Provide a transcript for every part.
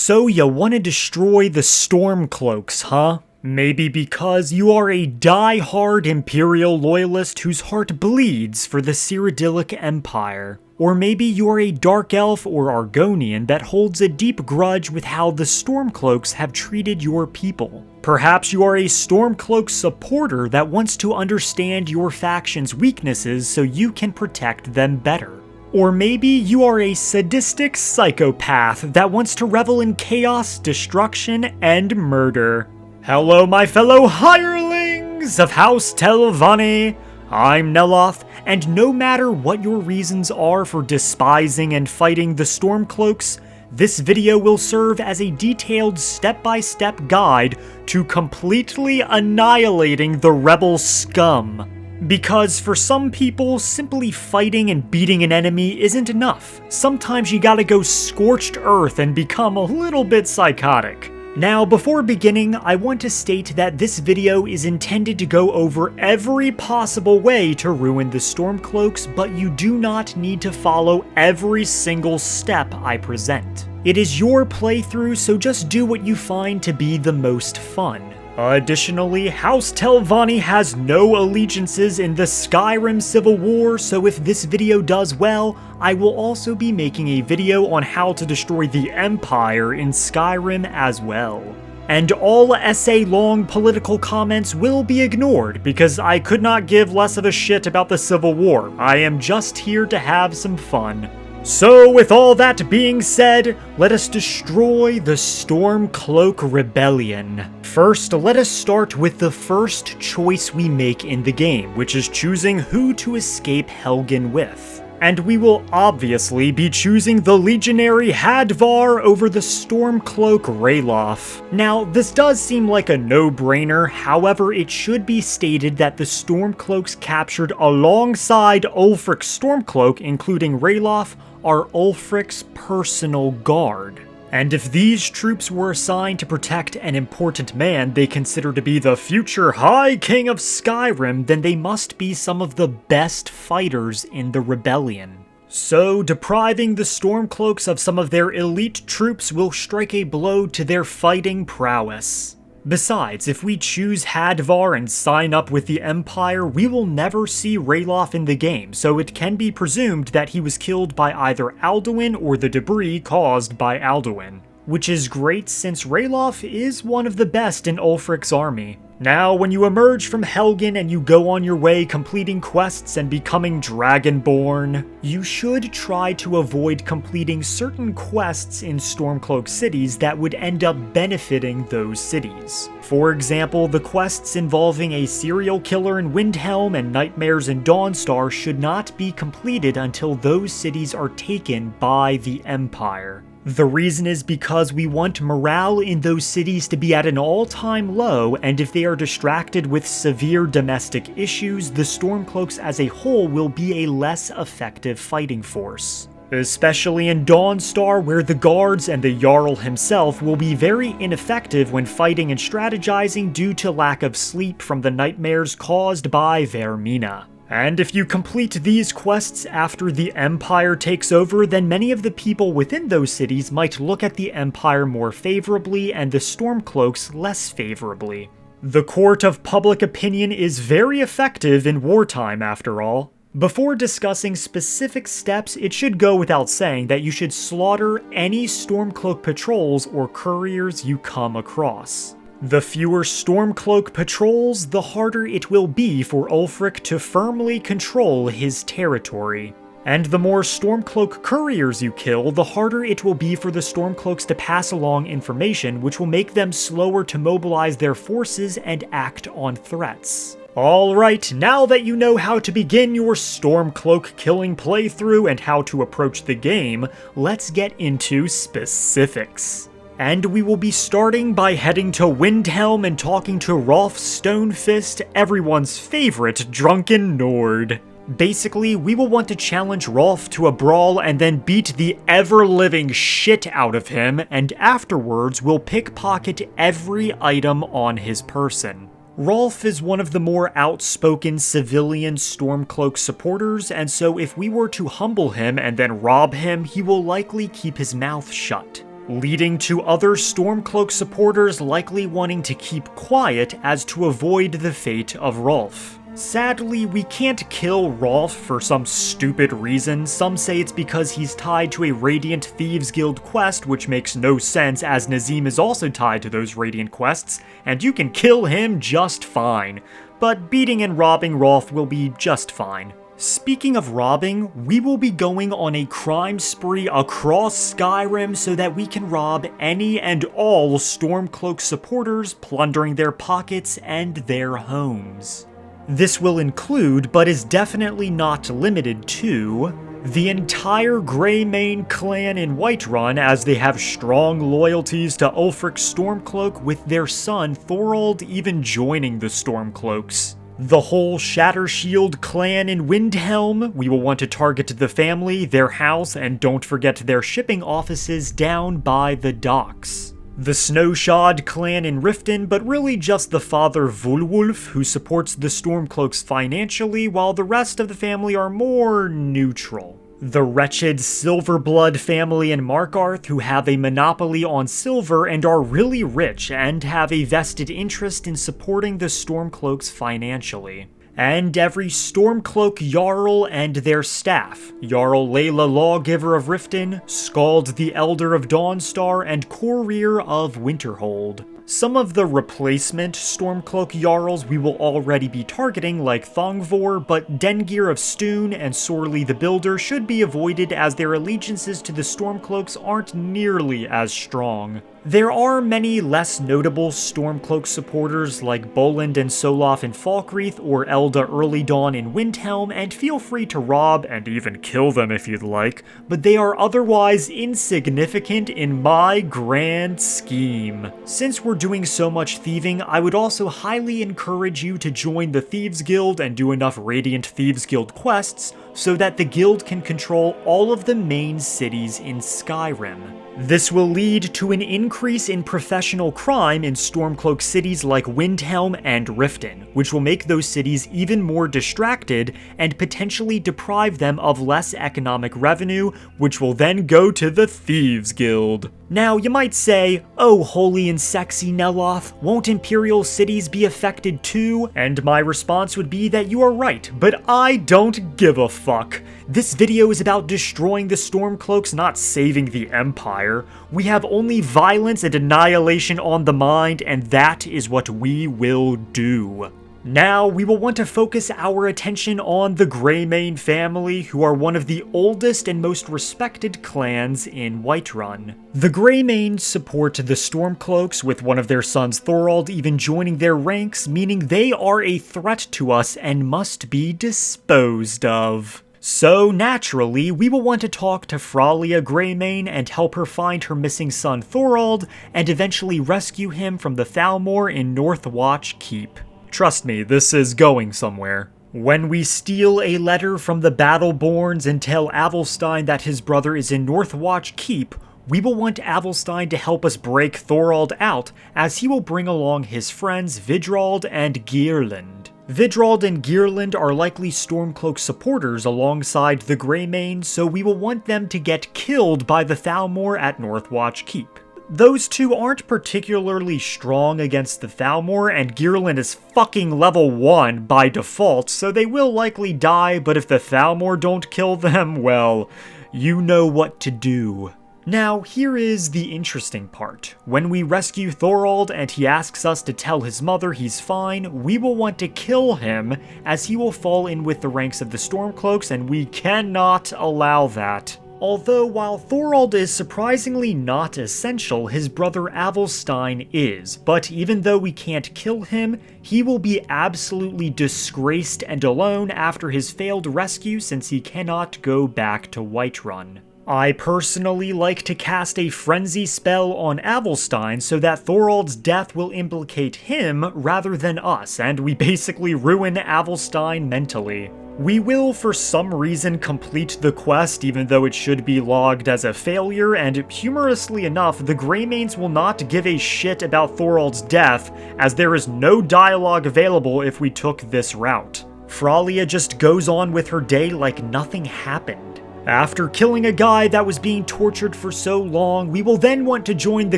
So you want to destroy the Stormcloaks, huh? Maybe because you are a die-hard Imperial loyalist whose heart bleeds for the Cyrodiilic Empire. Or maybe you're a Dark Elf or Argonian that holds a deep grudge with how the Stormcloaks have treated your people. Perhaps you are a Stormcloak supporter that wants to understand your faction's weaknesses so you can protect them better. Or maybe you are a sadistic psychopath that wants to revel in chaos, destruction, and murder. Hello, my fellow hirelings of House Telvanni. I'm Neloth, and no matter what your reasons are for despising and fighting the Stormcloaks, this video will serve as a detailed step-by-step guide to completely annihilating the rebel scum. Because for some people, simply fighting and beating an enemy isn't enough. Sometimes you gotta go scorched earth and become a little bit psychotic. Now, before beginning, I want to state that this video is intended to go over every possible way to ruin the Stormcloaks, but you do not need to follow every single step I present. It is your playthrough, so just do what you find to be the most fun. Additionally, House Telvanni has no allegiances in the Skyrim Civil War, so if this video does well, I will also be making a video on how to destroy the Empire in Skyrim as well. And all essay-long political comments will be ignored, because I could not give less of a shit about the Civil War. I am just here to have some fun. So, with all that being said, let us destroy the Stormcloak Rebellion. First, let us start with the first choice we make in the game, which is choosing who to escape Helgen with. And we will obviously be choosing the legionary Hadvar over the Stormcloak Ralof. Now, this does seem like a no-brainer, however it should be stated that the Stormcloaks captured alongside Ulfric Stormcloak, including Ralof, are Ulfric's personal guard. And if these troops were assigned to protect an important man they consider to be the future High King of Skyrim, then they must be some of the best fighters in the rebellion. So, depriving the Stormcloaks of some of their elite troops will strike a blow to their fighting prowess. Besides, if we choose Hadvar and sign up with the Empire, we will never see Ralof in the game, so it can be presumed that he was killed by either Alduin or the debris caused by Alduin. Which is great since Ralof is one of the best in Ulfric's army. Now, when you emerge from Helgen and you go on your way completing quests and becoming Dragonborn, you should try to avoid completing certain quests in Stormcloak cities that would end up benefiting those cities. For example, the quests involving a serial killer in Windhelm and nightmares in Dawnstar should not be completed until those cities are taken by the Empire. The reason is because we want morale in those cities to be at an all-time low, and if they are distracted with severe domestic issues, the Stormcloaks as a whole will be a less effective fighting force. Especially in Dawnstar, where the guards and the Jarl himself will be very ineffective when fighting and strategizing due to lack of sleep from the nightmares caused by Vermina. And if you complete these quests after the Empire takes over, then many of the people within those cities might look at the Empire more favorably and the Stormcloaks less favorably. The court of public opinion is very effective in wartime, after all. Before discussing specific steps, it should go without saying that you should slaughter any Stormcloak patrols or couriers you come across. The fewer Stormcloak patrols, the harder it will be for Ulfric to firmly control his territory. And the more Stormcloak couriers you kill, the harder it will be for the Stormcloaks to pass along information, which will make them slower to mobilize their forces and act on threats. Alright, now that you know how to begin your Stormcloak killing playthrough and how to approach the game, let's get into specifics. And we will be starting by heading to Windhelm and talking to Rolf Stone-Fist, everyone's favorite drunken Nord. Basically, we will want to challenge Rolf to a brawl and then beat the ever-living shit out of him, and afterwards we'll pickpocket every item on his person. Rolf is one of the more outspoken civilian Stormcloak supporters, and so if we were to humble him and then rob him, he will likely keep his mouth shut. leading to other Stormcloak supporters likely wanting to keep quiet as to avoid the fate of Rolf. Sadly, we can't kill Rolf for some stupid reason. Some say it's because he's tied to a Radiant Thieves Guild quest, which makes no sense as Nazim is also tied to those Radiant quests, and you can kill him just fine. But beating and robbing Rolf will be just fine. Speaking of robbing, we will be going on a crime spree across Skyrim so that we can rob any and all Stormcloak supporters, plundering their pockets and their homes. This will include, but is definitely not limited to, the entire Greymane clan in Whiterun, as they have strong loyalties to Ulfric Stormcloak, with their son Thorald even joining the Stormcloaks. The whole Shatter-Shield clan in Windhelm, we will want to target the family, their house, and don't forget their shipping offices down by the docks. The Snowshod clan in Riften, but really just the father Volwulf, who supports the Stormcloaks financially, while the rest of the family are more neutral. The wretched Silverblood family in Markarth, who have a monopoly on silver and are really rich and have a vested interest in supporting the Stormcloaks financially. And every Stormcloak Jarl and their staff, Jarl Layla Lawgiver of Riften, Skald the Elder of Dawnstar, and Courier of Winterhold. Some of the replacement Stormcloak Jarls we will already be targeting, like Thongvor, but Dengir of Stoon and Sorley the Builder should be avoided as their allegiances to the Stormcloaks aren't nearly as strong. There are many less notable Stormcloak supporters like Boland and Soloff in Falkreath or Elda Early Dawn in Windhelm, and feel free to rob and even kill them if you'd like, but they are otherwise insignificant in my grand scheme. Since we're doing so much thieving, I would also highly encourage you to join the Thieves Guild and do enough Radiant Thieves Guild quests so that the guild can control all of the main cities in Skyrim. This will lead to an increase in professional crime in Stormcloak cities like Windhelm and Riften, which will make those cities even more distracted and potentially deprive them of less economic revenue, which will then go to the Thieves Guild. Now, you might say, oh holy and sexy Neloth, won't Imperial cities be affected too? And my response would be that you are right, but I don't give a fuck. This video is about destroying the Stormcloaks, not saving the Empire. We have only violence and annihilation on the mind, and that is what we will do. Now, we will want to focus our attention on the Greymane family, who are one of the oldest and most respected clans in Whiterun. The Greymane support the Stormcloaks, with one of their sons Thorald even joining their ranks, meaning they are a threat to us and must be disposed of. So, naturally, we will want to talk to Fralia Greymane and help her find her missing son Thorald, and eventually rescue him from the Thalmor in Northwatch Keep. Trust me, this is going somewhere. When we steal a letter from the battle-bprns and tell Avelstein that his brother is in Northwatch Keep, we will want Avelstein to help us break Thorald out, as he will bring along his friends Vidrald and Geirland. Vidrald and Geirland are likely Stormcloak supporters alongside the Greymane, so we will want them to get killed by the Thalmor at Northwatch Keep. Those two aren't particularly strong against the Thalmor, and Geirland is fucking level 1 by default, so they will likely die, but if the Thalmor don't kill them, well, you know what to do. Now, here is the interesting part. When we rescue Thorald and he asks us to tell his mother he's fine, we will want to kill him, as he will fall in with the ranks of the Stormcloaks, and we cannot allow that. Although, while Thorald is surprisingly not essential, his brother Avelstein is, but even though we can't kill him, he will be absolutely disgraced and alone after his failed rescue, since he cannot go back to Whiterun. I personally like to cast a frenzy spell on Avelstein so that Thorald's death will implicate him rather than us, and we basically ruin Avelstein mentally. We will, for some reason, complete the quest even though it should be logged as a failure, and humorously enough, the Greymanes will not give a shit about Thorald's death, as there is no dialogue available if we took this route. Fralia just goes on with her day like nothing happened. After killing a guy that was being tortured for so long, we will then want to join the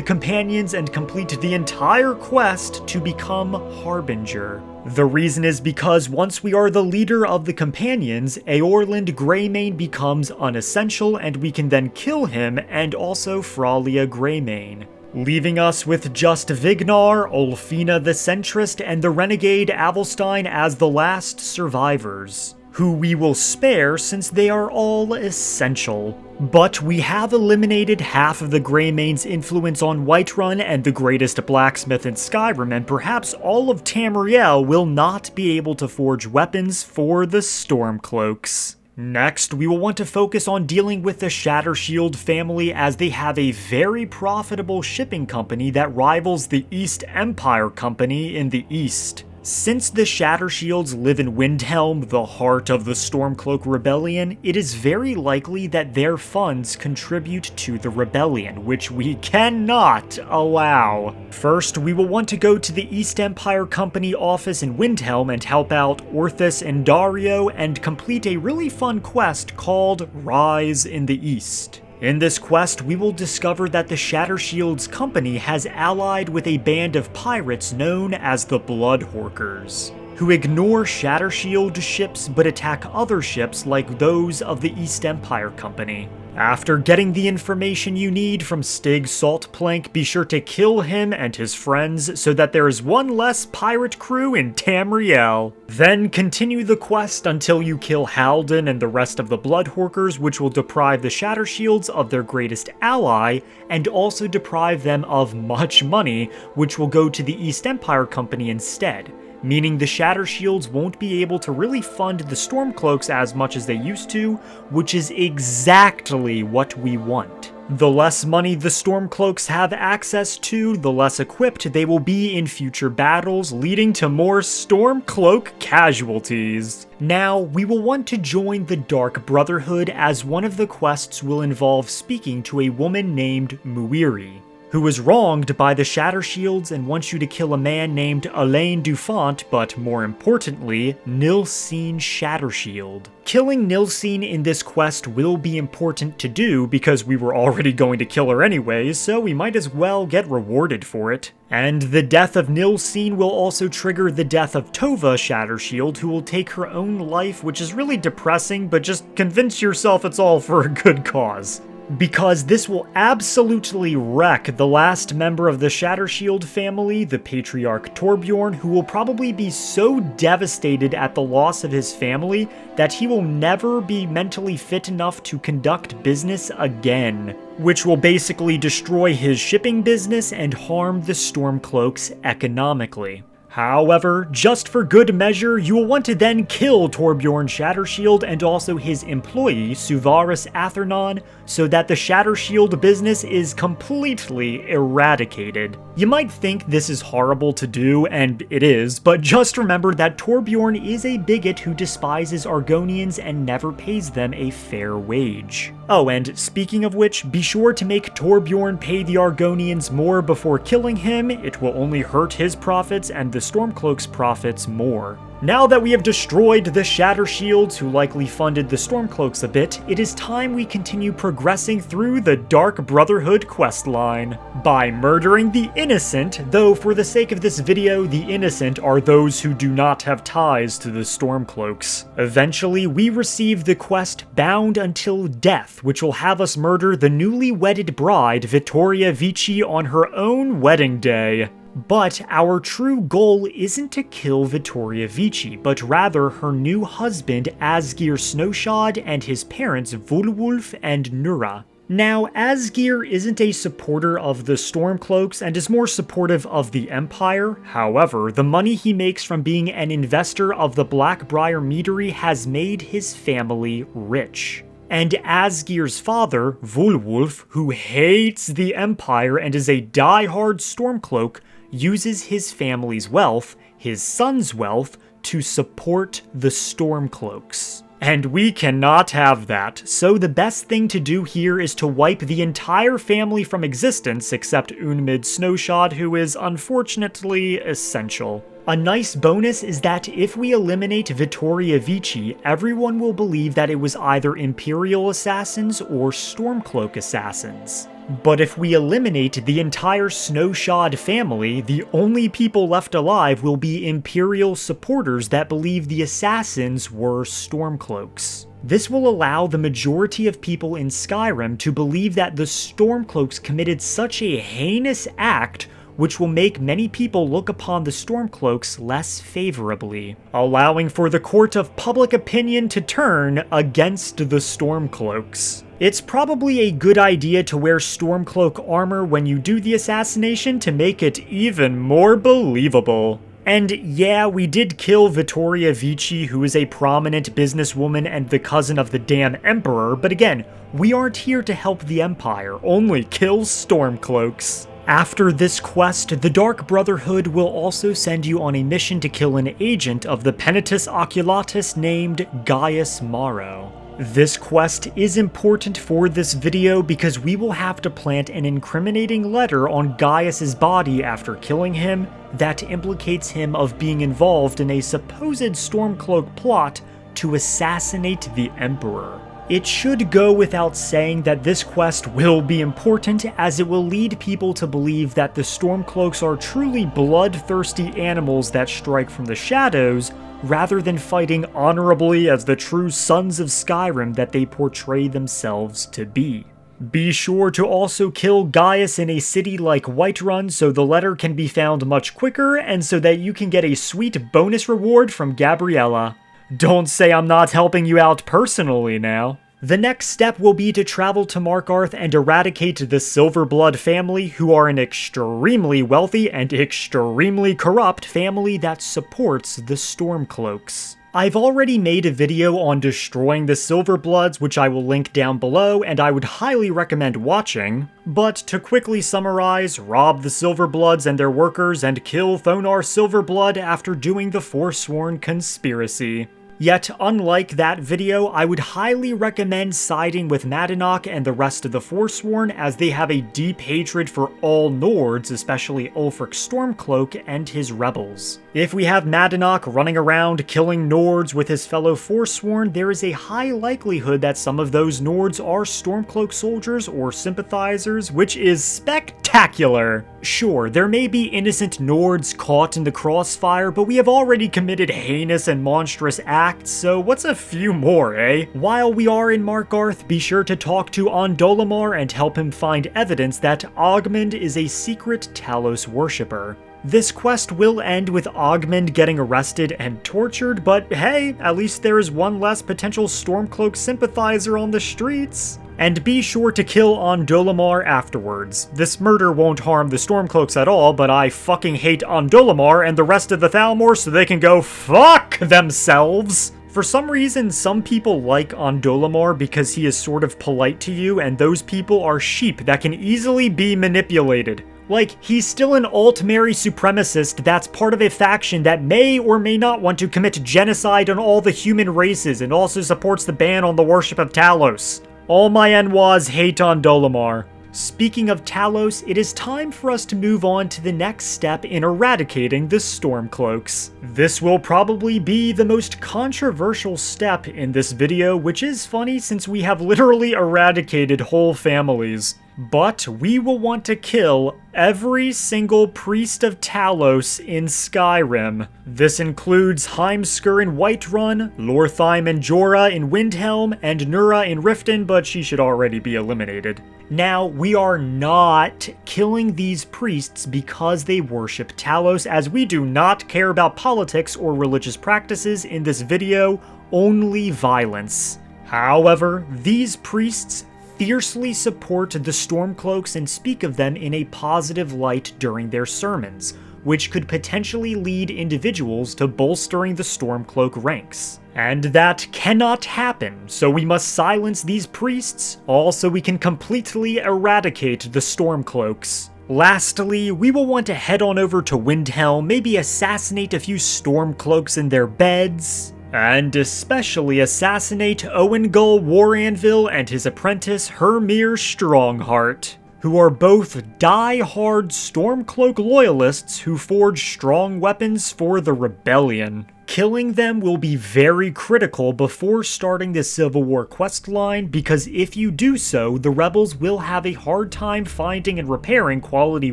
companions and complete the entire quest to become Harbinger. The reason is because once we are the leader of the companions, Eorlund Greymane becomes unessential and we can then kill him and also Fralia Greymane, leaving us with just Vignar, Ulfina the Centrist, and the renegade Avelstein as the last survivors, who we will spare since they are all essential. But we have eliminated half of the Greymane's influence on Whiterun and the greatest blacksmith in Skyrim, and perhaps all of Tamriel will not be able to forge weapons for the Stormcloaks. Next, we will want to focus on dealing with the Shatter-Shield family, as they have a very profitable shipping company that rivals the East Empire Company in the East. Since the Shatter-Shields live in Windhelm, the heart of the Stormcloak Rebellion, it is very likely that their funds contribute to the rebellion, which we cannot allow. First, we will want to go to the East Empire Company office in Windhelm and help out Orthus and Dario and complete a really fun quest called Rise in the East. In this quest, we will discover that the Shatter-Shields company has allied with a band of pirates known as the Bloodhorkers, who ignore Shatter-Shield ships but attack other ships like those of the East Empire Company. After getting the information you need from Stig Saltplank, be sure to kill him and his friends so that there is one less pirate crew in Tamriel. Then continue the quest until you kill Halden and the rest of the Bloodhorkers, which will deprive the Shatter-Shields of their greatest ally, and also deprive them of much money, which will go to the East Empire Company instead, meaning the Shatter-Shields won't be able to really fund the Stormcloaks as much as they used to, which is exactly what we want. The less money the Stormcloaks have access to, the less equipped they will be in future battles, leading to more Stormcloak casualties. Now, we will want to join the Dark Brotherhood, as one of the quests will involve speaking to a woman named Muiri, who was wronged by the Shatter-Shields and wants you to kill a man named Alain Dufont, but more importantly, Nilsine Shatter-Shield. Killing Nilsine in this quest will be important to do because we were already going to kill her anyways, so we might as well get rewarded for it. And the death of Nilsine will also trigger the death of Tova Shatter-Shield, who will take her own life, which is really depressing, but just convince yourself it's all for a good cause, because this will absolutely wreck the last member of the Shatter-Shield family, the Patriarch Torbjorn, who will probably be so devastated at the loss of his family that he will never be mentally fit enough to conduct business again, which will basically destroy his shipping business and harm the Stormcloaks economically. However, just for good measure, you will want to then kill Torbjorn Shatter-Shield and also his employee, Suvaris Athernon, so that the Shatter-Shield business is completely eradicated. You might think this is horrible to do, and it is, but just remember that Torbjorn is a bigot who despises Argonians and never pays them a fair wage. Oh, and speaking of which, be sure to make Torbjorn pay the Argonians more before killing him. It will only hurt his profits and the Stormcloaks' profits more. Now that we have destroyed the Shatter-Shields, who likely funded the Stormcloaks a bit, it is time we continue progressing through the Dark Brotherhood questline by murdering the innocent, though for the sake of this video, the innocent are those who do not have ties to the Stormcloaks. Eventually, we receive the quest Bound Until Death, which will have us murder the newly wedded bride, Vittoria Vici, on her own wedding day. But our true goal isn't to kill Vittoria Vici, but rather her new husband Asgeir Snowshod and his parents Volwulf and Nura. Now, Asgeir isn't a supporter of the Stormcloaks and is more supportive of the Empire. However, the money he makes from being an investor of the Blackbriar Meadery has made his family rich. And Asgeir's father, Volwulf, who hates the Empire and is a die-hard Stormcloak, uses his family's wealth, his son's wealth, to support the Stormcloaks. And we cannot have that, so the best thing to do here is to wipe the entire family from existence except Unmid Snowshod, who is unfortunately essential. A nice bonus is that if we eliminate Vittoria Vici, everyone will believe that it was either Imperial assassins or Stormcloak assassins. But if we eliminate the entire Snowshod family, the only people left alive will be Imperial supporters that believe the assassins were Stormcloaks. This will allow the majority of people in Skyrim to believe that the Stormcloaks committed such a heinous act, which will make many people look upon the Stormcloaks less favorably, allowing for the court of public opinion to turn against the Stormcloaks. It's probably a good idea to wear Stormcloak armor when you do the assassination to make it even more believable. And yeah, we did kill Vittoria Vici, who is a prominent businesswoman and the cousin of the damn Emperor, but again, we aren't here to help the Empire, only kill Stormcloaks. After this quest, the Dark Brotherhood will also send you on a mission to kill an agent of the Penitus Occulatus named Gaius Maro. This quest is important for this video because we will have to plant an incriminating letter on Gaius's body after killing him that implicates him of being involved in a supposed Stormcloak plot to assassinate the Emperor. It should go without saying that this quest will be important, as it will lead people to believe that the Stormcloaks are truly bloodthirsty animals that strike from the shadows, rather than fighting honorably as the true sons of Skyrim that they portray themselves to be. Be sure to also kill Gaius in a city like Whiterun so the letter can be found much quicker, and so that you can get a sweet bonus reward from Gabriella. Don't say I'm not helping you out personally now. The next step will be to travel to Markarth and eradicate the Silverblood family, who are an extremely wealthy and extremely corrupt family that supports the Stormcloaks. I've already made a video on destroying the Silverbloods, which I will link down below, and I would highly recommend watching. But to quickly summarize, rob the Silverbloods and their workers and kill Thonar Silverblood after doing the Forsworn Conspiracy. Yet, unlike that video, I would highly recommend siding with Madanach and the rest of the Forsworn, as they have a deep hatred for all Nords, especially Ulfric Stormcloak and his rebels. If we have Madanach running around killing Nords with his fellow Forsworn, there is a high likelihood that some of those Nords are Stormcloak soldiers or sympathizers, which is spectacular! Sure, there may be innocent Nords caught in the crossfire, but we have already committed heinous and monstrous acts, so what's a few more, eh? While we are in Markarth, be sure to talk to Ondolemar and help him find evidence that Ogmund is a secret Talos worshipper. This quest will end with Ogmund getting arrested and tortured, but hey, at least there is one less potential Stormcloak sympathizer on the streets. And be sure to kill Ondolemar afterwards. This murder won't harm the Stormcloaks at all, but I fucking hate Ondolemar and the rest of the Thalmor, so they can go fuck themselves! For some reason, some people like Ondolemar because he is sort of polite to you, and those people are sheep that can easily be manipulated. Like, he's still an alt-Mary supremacist that's part of a faction that may or may not want to commit genocide on all the human races and also supports the ban on the worship of Talos. All my Enwas hate Ondolemar. Speaking of Talos, it is time for us to move on to the next step in eradicating the Stormcloaks. This will probably be the most controversial step in this video, which is funny since we have literally eradicated whole families. But we will want to kill every single priest of Talos in Skyrim. This includes Heimskr in Whiterun, Lortheim and Jorah in Windhelm, and Nura in Riften, but she should already be eliminated. Now, we are not killing these priests because they worship Talos, as we do not care about politics or religious practices in this video, only violence. However, these priests fiercely support the Stormcloaks and speak of them in a positive light during their sermons, which could potentially lead individuals to bolstering the Stormcloak ranks. And that cannot happen, so we must silence these priests, all so we can completely eradicate the Stormcloaks. Lastly, we will want to head on over to Windhelm, maybe assassinate a few Stormcloaks in their beds, and especially assassinate Owengull Waranvil and his apprentice Hermir Strongheart, who are both die-hard Stormcloak loyalists who forge strong weapons for the Rebellion. Killing them will be very critical before starting the Civil War questline, because if you do so, the rebels will have a hard time finding and repairing quality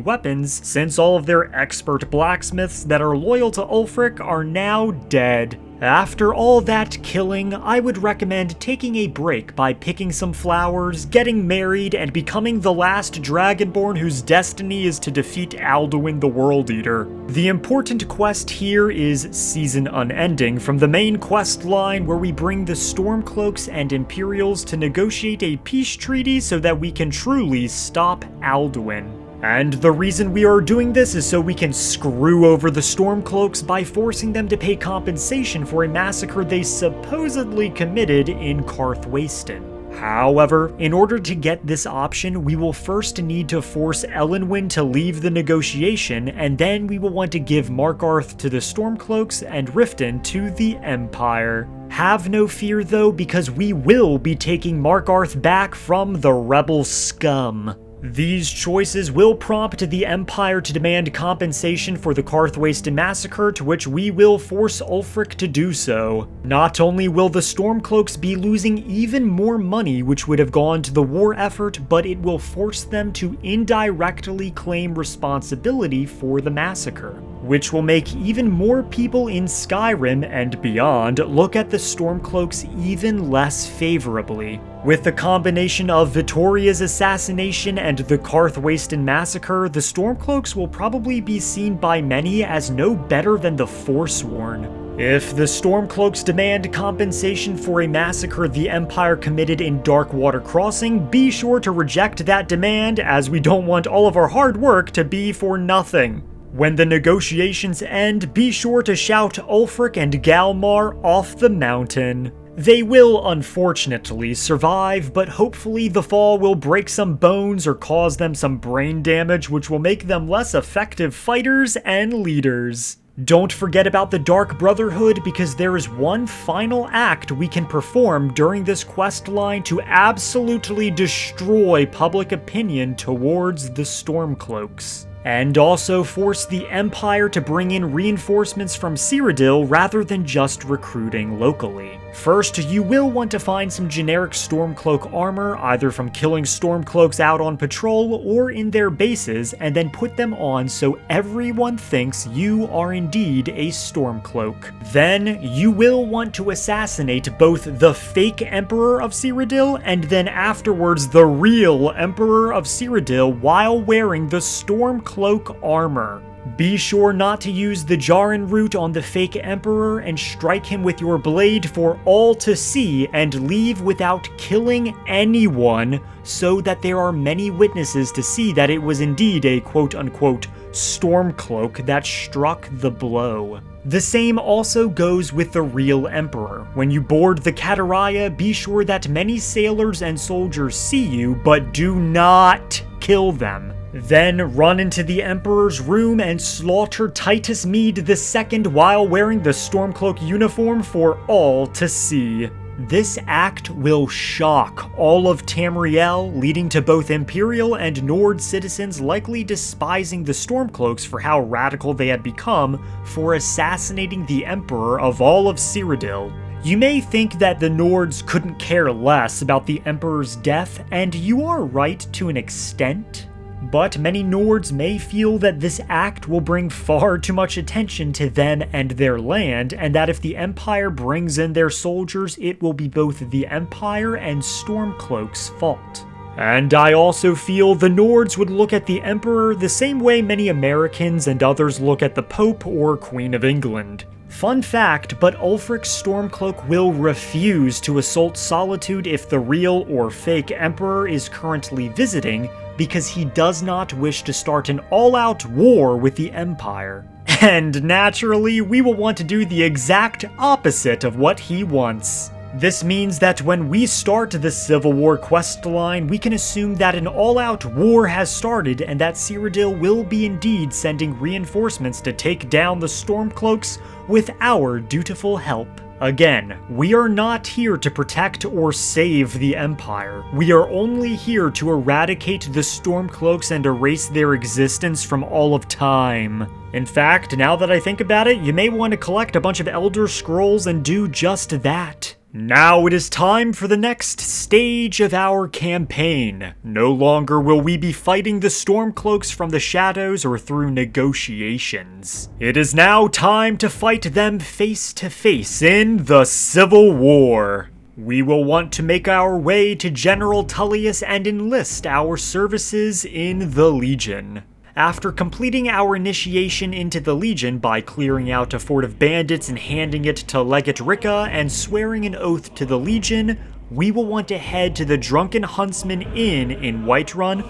weapons, since all of their expert blacksmiths that are loyal to Ulfric are now dead. After all that killing, I would recommend taking a break by picking some flowers, getting married, and becoming the last Dragonborn whose destiny is to defeat Alduin the World Eater. The important quest here is Season Unending from the main quest line, where we bring the Stormcloaks and Imperials to negotiate a peace treaty so that we can truly stop Alduin. And the reason we are doing this is so we can screw over the Stormcloaks by forcing them to pay compensation for a massacre they supposedly committed in Karthwasten. However, in order to get this option, we will first need to force Elenwyn to leave the negotiation, and then we will want to give Markarth to the Stormcloaks and Riften to the Empire. Have no fear though, because we will be taking Markarth back from the rebel scum. These choices will prompt the Empire to demand compensation for the Karthwasten massacre, to which we will force Ulfric to do so. Not only will the Stormcloaks be losing even more money which would have gone to the war effort, but it will force them to indirectly claim responsibility for the massacre, which will make even more people in Skyrim and beyond look at the Stormcloaks even less favorably. With the combination of Vittoria's assassination and the Karthwasten massacre, the Stormcloaks will probably be seen by many as no better than the Forsworn. If the Stormcloaks demand compensation for a massacre the Empire committed in Darkwater Crossing, be sure to reject that demand, as we don't want all of our hard work to be for nothing. When the negotiations end, be sure to shout Ulfric and Galmar off the mountain. They will unfortunately survive, but hopefully the fall will break some bones or cause them some brain damage, which will make them less effective fighters and leaders. Don't forget about the Dark Brotherhood, because there is one final act we can perform during this quest line to absolutely destroy public opinion towards the Stormcloaks, and also force the Empire to bring in reinforcements from Cyrodiil rather than just recruiting locally. First, you will want to find some generic Stormcloak armor, either from killing Stormcloaks out on patrol or in their bases, and then put them on so everyone thinks you are indeed a Stormcloak. Then, you will want to assassinate both the fake Emperor of Cyrodiil and then afterwards the real Emperor of Cyrodiil while wearing the Stormcloak armor. Be sure not to use the Jaren route on the fake Emperor and strike him with your blade for all to see and leave without killing anyone, so that there are many witnesses to see that it was indeed a quote-unquote Stormcloak that struck the blow. The same also goes with the real Emperor. When you board the Catarrhia, be sure that many sailors and soldiers see you, but do not kill them. Then run into the Emperor's room and slaughter Titus Mede II while wearing the Stormcloak uniform for all to see. This act will shock all of Tamriel, leading to both Imperial and Nord citizens likely despising the Stormcloaks for how radical they had become for assassinating the Emperor of all of Cyrodiil. You may think that the Nords couldn't care less about the Emperor's death, and you are right to an extent. But many Nords may feel that this act will bring far too much attention to them and their land, and that if the Empire brings in their soldiers, it will be both the Empire and Stormcloak's fault. And I also feel the Nords would look at the Emperor the same way many Americans and others look at the Pope or Queen of England. Fun fact, but Ulfric Stormcloak will refuse to assault Solitude if the real or fake Emperor is currently visiting, because he does not wish to start an all-out war with the Empire. And naturally, we will want to do the exact opposite of what he wants. This means that when we start the Civil War questline, we can assume that an all-out war has started and that Cyrodiil will be indeed sending reinforcements to take down the Stormcloaks with our dutiful help. Again, we are not here to protect or save the Empire. We are only here to eradicate the Stormcloaks and erase their existence from all of time. In fact, now that I think about it, you may want to collect a bunch of Elder Scrolls and do just that. Now it is time for the next stage of our campaign. No longer will we be fighting the Stormcloaks from the shadows or through negotiations. It is now time to fight them face to face in the Civil War. We will want to make our way to General Tullius and enlist our services in the Legion. After completing our initiation into the Legion by clearing out a fort of bandits and handing it to Legate Ricca and swearing an oath to the Legion, we will want to head to the Drunken Huntsman Inn in Whiterun,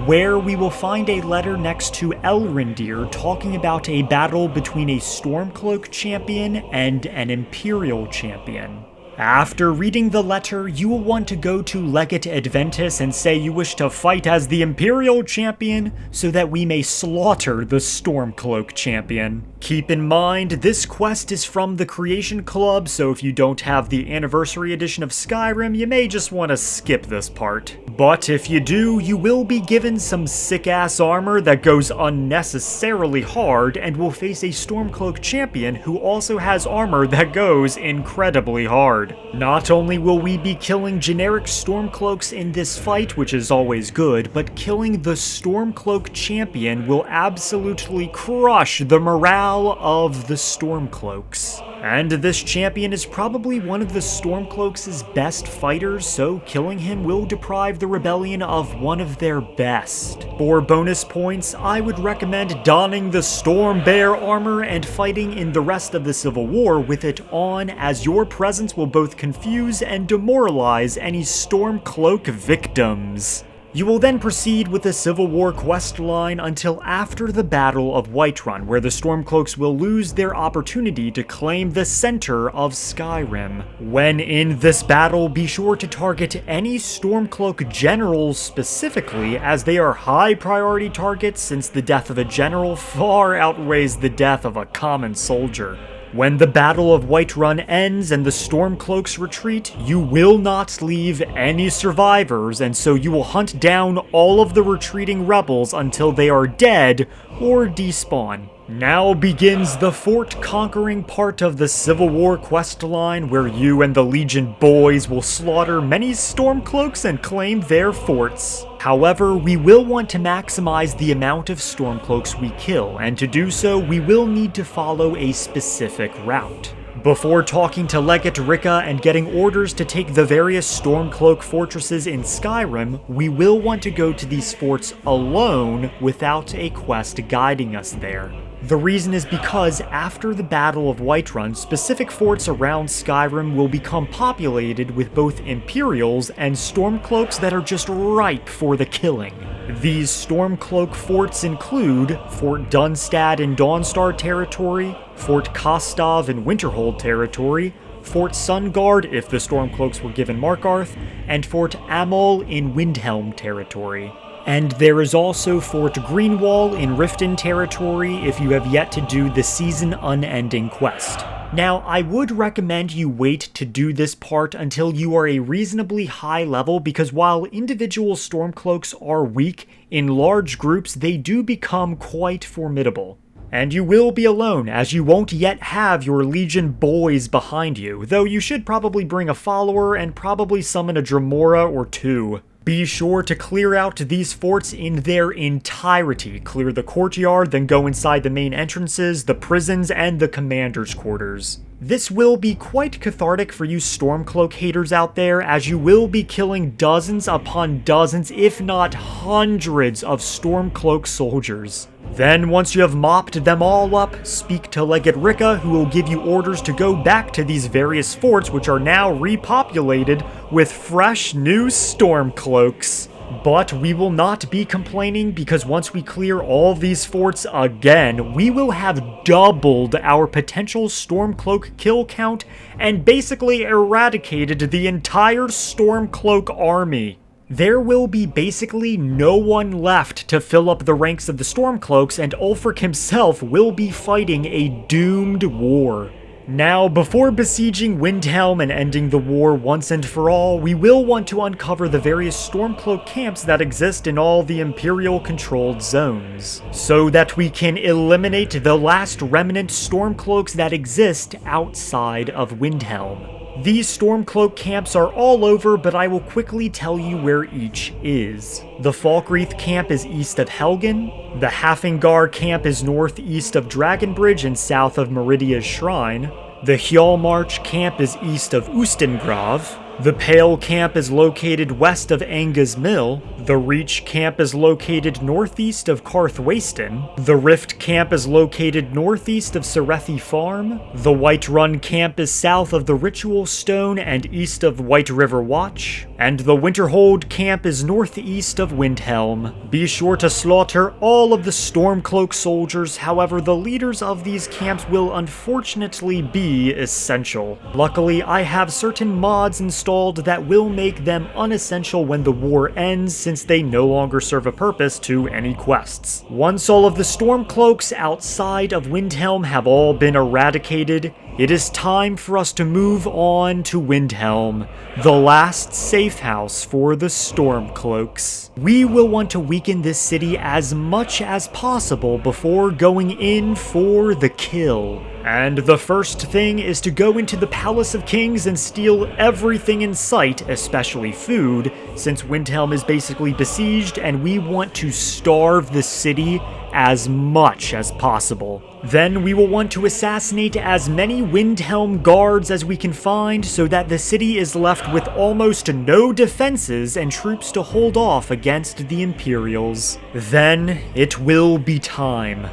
where we will find a letter next to Elrendir talking about a battle between a Stormcloak champion and an Imperial champion. After reading the letter, you will want to go to Legate Adventus and say you wish to fight as the Imperial champion so that we may slaughter the Stormcloak champion. Keep in mind, this quest is from the Creation Club, so if you don't have the Anniversary Edition of Skyrim, you may just want to skip this part. But if you do, you will be given some sick-ass armor that goes unnecessarily hard and will face a Stormcloak champion who also has armor that goes incredibly hard. Not only will we be killing generic Stormcloaks in this fight, which is always good, but killing the Stormcloak champion will absolutely crush the morale of the Stormcloaks. And this champion is probably one of the Stormcloaks' best fighters, so killing him will deprive the rebellion of one of their best. For bonus points, I would recommend donning the Stormbear armor and fighting in the rest of the Civil War with it on, as your presence will both confuse and demoralize any Stormcloak victims. You will then proceed with the Civil War quest line until after the Battle of Whiterun, where the Stormcloaks will lose their opportunity to claim the center of Skyrim. When in this battle, be sure to target any Stormcloak generals specifically, as they are high priority targets since the death of a general far outweighs the death of a common soldier. When the Battle of Whiterun ends and the Stormcloaks retreat, you will not leave any survivors, and so you will hunt down all of the retreating rebels until they are dead or despawn. Now begins the fort-conquering part of the Civil War quest line, where you and the Legion boys will slaughter many Stormcloaks and claim their forts. However, we will want to maximize the amount of Stormcloaks we kill, and to do so, we will need to follow a specific route. Before talking to Legate Ricca and getting orders to take the various Stormcloak fortresses in Skyrim, we will want to go to these forts alone without a quest guiding us there. The reason is because after the Battle of Whiterun, specific forts around Skyrim will become populated with both Imperials and Stormcloaks that are just ripe for the killing. These Stormcloak forts include Fort Dunstad in Dawnstar territory, Fort Kostov in Winterhold territory, Fort Sunguard if the Stormcloaks were given Markarth, and Fort Amol in Windhelm territory. And there is also Fort Greenwall in Riften territory if you have yet to do the Season Unending quest. Now, I would recommend you wait to do this part until you are a reasonably high level, because while individual Stormcloaks are weak, in large groups they do become quite formidable. And you will be alone, as you won't yet have your Legion boys behind you, though you should probably bring a follower and probably summon a Dremora or two. Be sure to clear out these forts in their entirety. Clear the courtyard, then go inside the main entrances, the prisons, and the commander's quarters. This will be quite cathartic for you Stormcloak haters out there, as you will be killing dozens upon dozens, if not hundreds, of Stormcloak soldiers. Then, once you have mopped them all up, speak to Legate Ricca, who will give you orders to go back to these various forts, which are now repopulated with fresh new Stormcloaks. But we will not be complaining, because once we clear all these forts again, we will have doubled our potential Stormcloak kill count and basically eradicated the entire Stormcloak army. There will be basically no one left to fill up the ranks of the Stormcloaks, and Ulfric himself will be fighting a doomed war. Now, before besieging Windhelm and ending the war once and for all, we will want to uncover the various Stormcloak camps that exist in all the Imperial-controlled zones, so that we can eliminate the last remnant Stormcloaks that exist outside of Windhelm. These Stormcloak camps are all over, but I will quickly tell you where each is. The Falkreath camp is east of Helgen, the Hafengar camp is northeast of Dragonbridge and south of Meridia's Shrine, the Hjalmarch camp is east of Ustengrav, the Pale camp is located west of Anga's Mill, the Reach camp is located northeast of Karthwasten, the Rift camp is located northeast of Serethi Farm, the Whiterun camp is south of the Ritual Stone and east of White River Watch, and the Winterhold camp is northeast of Windhelm. Be sure to slaughter all of the Stormcloak soldiers, however the leaders of these camps will unfortunately be essential. Luckily, I have certain mods installed that will make them unessential when the war ends, since they no longer serve a purpose to any quests. Once all of the Stormcloaks outside of Windhelm have all been eradicated, it is time for us to move on to Windhelm, the last safe house for the Stormcloaks. We will want to weaken this city as much as possible before going in for the kill. And the first thing is to go into the Palace of Kings and steal everything in sight, especially food, since Windhelm is basically besieged and we want to starve the city as much as possible. Then we will want to assassinate as many Windhelm guards as we can find so that the city is left with almost no defenses and troops to hold off against the Imperials. Then it will be time.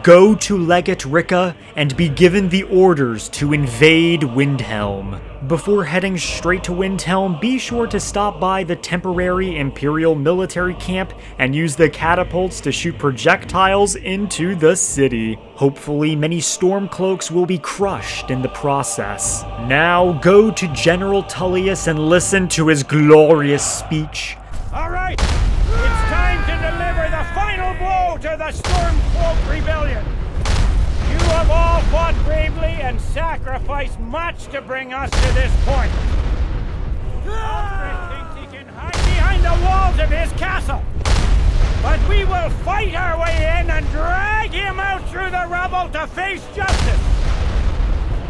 Go to Legate Ricca and be given the orders to invade Windhelm. Before heading straight to Windhelm, be sure to stop by the temporary Imperial military camp and use the catapults to shoot projectiles into the city. Hopefully, many Stormcloaks will be crushed in the process. Now go to General Tullius and listen to his glorious speech. All right, it's time to deliver the final blow to the Stormcloak rebellion. You have all fought bravely and sacrificed much to bring us to this point. Ulfric thinks he can hide behind the walls of his castle. But we will fight our way in and drag him out through the rubble to face justice.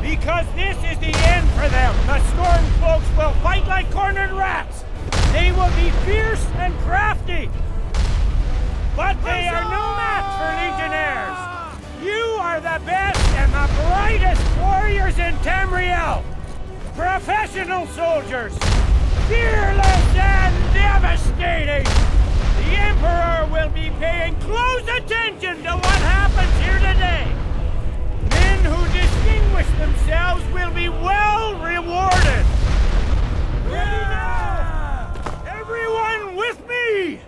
Because this is the end for them. The Stormcloaks will fight like cornered rats. They will be fierce and crafty. But they are no match for legionnaires. You are the best and the brightest warriors in Tamriel. Professional soldiers. Fearless and devastating. The Emperor will be paying close attention to what happens here today. Men who distinguish themselves will be well rewarded. Ready now! Everyone with me!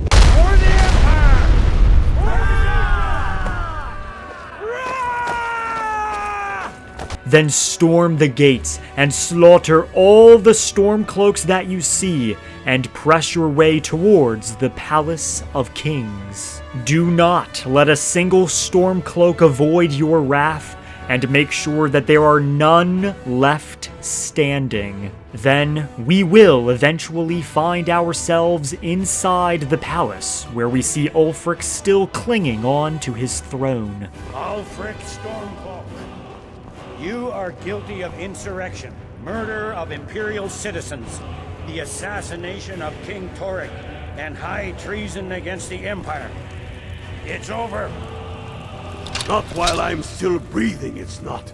For the Empire! For the Then storm the gates and slaughter all the Stormcloaks that you see, and press your way towards the Palace of Kings. Do not let a single Stormcloak avoid your wrath, and make sure that there are none left standing. Then we will eventually find ourselves inside the palace, where we see Ulfric still clinging on to his throne. Ulfric Stormcloak, you are guilty of insurrection, murder of Imperial citizens, the assassination of King Torek, and high treason against the Empire. It's over. Not while I'm still breathing, it's not.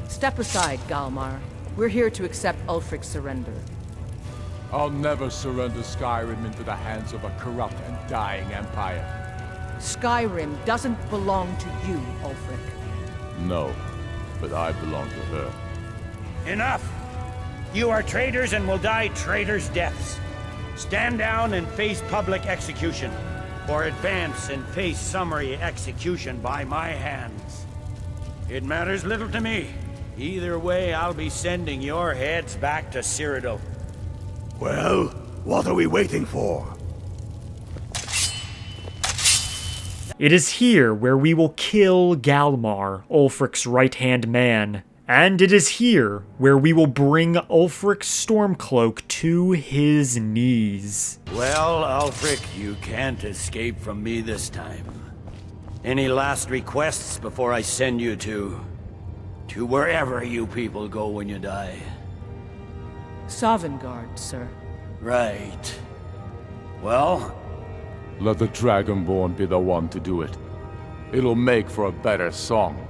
Step aside, Galmar. We're here to accept Ulfric's surrender. I'll never surrender Skyrim into the hands of a corrupt and dying empire. Skyrim doesn't belong to you, Ulfric. No, but I belong to her. Enough! You are traitors and will die traitors' deaths. Stand down and face public execution, or advance and face summary execution by my hands. It matters little to me. Either way, I'll be sending your heads back to Cyrodiil. Well, what are we waiting for? It is here where we will kill Galmar, Ulfric's right-hand man, And it is here where we will bring Ulfric Stormcloak to his knees. Well, Ulfric, you can't escape from me this time. Any last requests before I send you to wherever you people go when you die? Sovngarde, sir. Right. Well, Let the Dragonborn be the one to do it. It'll make for a better song.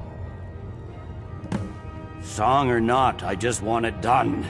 song or not, I just want it done.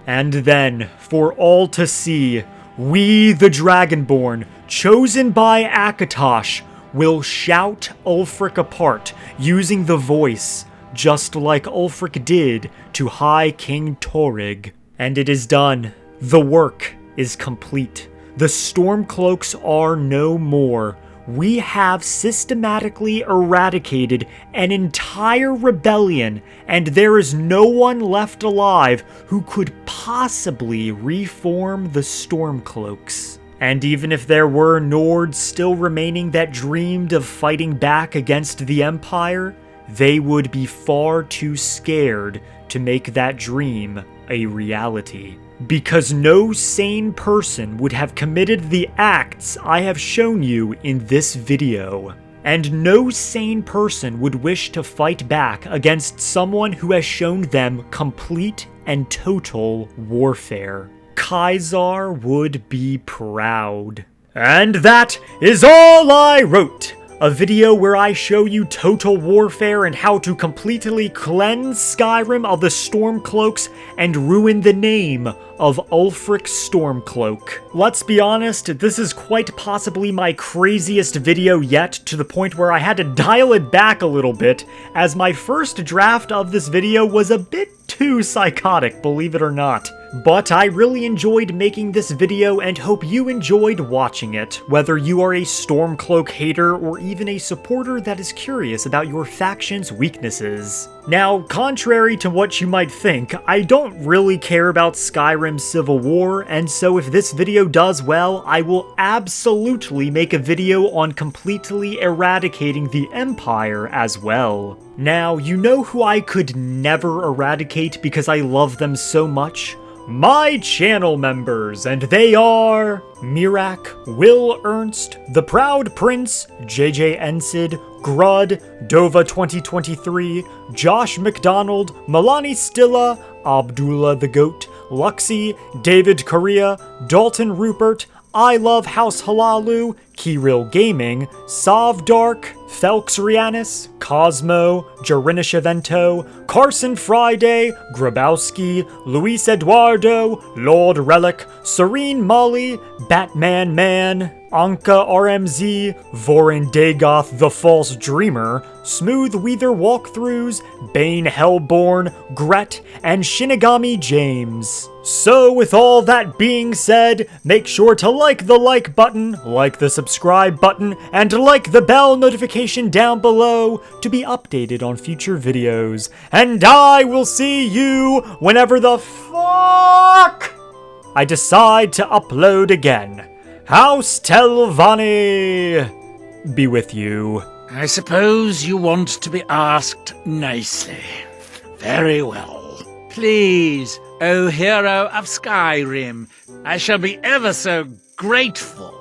And then, for all to see, we, the Dragonborn, chosen by Akatosh, will shout Ulfric apart using the voice, just like Ulfric did to High King Torrig. And it is done. The work is complete. The Stormcloaks are no more. We have systematically eradicated an entire rebellion, and there is no one left alive who could possibly reform the Stormcloaks. And even if there were Nords still remaining that dreamed of fighting back against the Empire, they would be far too scared to make that dream a reality. Because no sane person would have committed the acts I have shown you in this video. And no sane person would wish to fight back against someone who has shown them complete and total warfare. Caesar would be proud. And that is all I wrote! A video where I show you total warfare and how to completely cleanse Skyrim of the Stormcloaks and ruin the name of Ulfric Stormcloak. Let's be honest, this is quite possibly my craziest video yet, to the point where I had to dial it back a little bit, as my first draft of this video was a bit too psychotic, believe it or not. But I really enjoyed making this video and hope you enjoyed watching it, whether you are a Stormcloak hater or even a supporter that is curious about your faction's weaknesses. Now, contrary to what you might think, I don't really care about Skyrim's Civil War, and so if this video does well, I will absolutely make a video on completely eradicating the Empire as well. Now, you know who I could never eradicate because I love them so much? My channel members, and they are Mirak, Will Ernst, The Proud Prince, JJ Ensid, Grud, Dova 2023, Josh McDonald, Milani Stilla, Abdullah the Goat, Luxie, David Correa, Dalton Rupert, I Love House Halalu, Kirill Gaming, Sav Dark, Felix Rianis, Cosmo, Jarinish Evento, Carson Friday, Grabowski, Luis Eduardo, Lord Relic, Serene Molly, Batman Man, Anka RMZ, Vorin Dagoth the False Dreamer, Smooth Weather Walkthroughs, Bane Hellborn, Gret, and Shinigami James. So with all that being said, make sure to like the like button, like the subscribe button, and like the bell notification down below to be updated on future videos. And I will see you whenever the fuck I decide to upload again. House Telvanni be with you. I suppose you want to be asked nicely. Very well. Please, O hero of Skyrim, I shall be ever so grateful